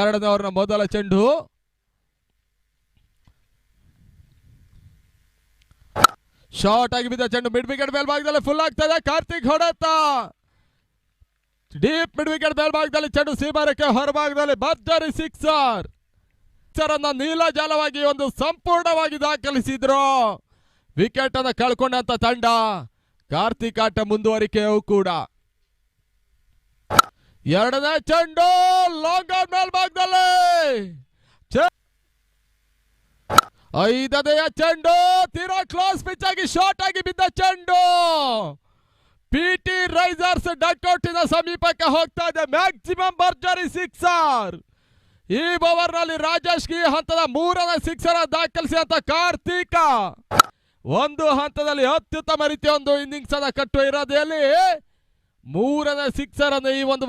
ಎರಡನೇ ಓವರ್ನ ಮೊದಲ ಚೆಂಡು. ಶಾರ್ಟ್ ಆಗಿ ಬಿದ್ದ ಚೆಂಡು ಮಿಡ್ ವಿಕೆಟ್ ಮೇಲ್ಭಾಗದಲ್ಲಿ ಫುಲ್ ಆಗ್ತದೆ. ಕಾರ್ತಿಕ್ ಹೊಡೆತ ಡೀಪ್ ಮಿಡ್ ವಿಕೆಟ್ ಮೇಲ್ಭಾಗದಲ್ಲಿ ಚೆಂಡು ಸೀಮಾರಕ್ಕೆ ಹೊರಭಾಗದಲ್ಲಿ ಭರ್ಜರಿ ಸಿಕ್ಸರ್ ಅನ್ನ ನೀಲಜಾಲವಾಗಿ ಒಂದು ಸಂಪೂರ್ಣವಾಗಿ ದಾಖಲಿಸಿದ್ರು. ವಿಕೆಟ್ ಅನ್ನ ಕಳ್ಕೊಂಡಂತ ತಂಡ. ಕಾರ್ತಿಕ್ ಆಟ ಮುಂದುವರಿಕೆಯೂ ಕೂಡ. ಎರಡನೇ ಚೆಂಡು ಲಾಂಗ್ ಆನ್ ಮೇಲ್ಭಾಗದಲ್ಲಿ. ಐದನೆಯ ಚೆಂಡು ತೀರಾ ಕ್ಲೋಸ್ ಪಿಚ್ ಆಗಿ ಶಾರ್ಟ್ ಆಗಿ ಬಿದ್ದ ಚೆಂಡು. ಪಿಟಿ ರೈಸರ್ಸ್ ಡಕ್ಔಟಿನ ಸಮೀಪಕ್ಕೆ ಹೋಗ್ತಾ ಇದೆ. ಮ್ಯಾಕ್ಸಿಮಮ್ ಭರ್ಜರಿ ಸಿಕ್ಸರ್. ಈ ಓವರ್ ನಲ್ಲಿ ರಾಜೇಶ್ ಈ ಹಂತದ ಮೂರನೇ ಸಿಕ್ಸರ್ ದಾಖಲಿಸಿದಂತ ಕಾರ್ತಿಕ ಒಂದು ಹಂತದಲ್ಲಿ ಅತ್ಯುತ್ತಮ ರೀತಿಯ ಒಂದು ಇನ್ನಿಂಗ್ಸ್ ಅನ್ನ ಕಟ್ಟುವ ಇರೋದೆಯಲ್ಲಿ ಮೂರನೇ ಸಿಕ್ಸರ್ ಅನ್ನು ಈ ಒಂದು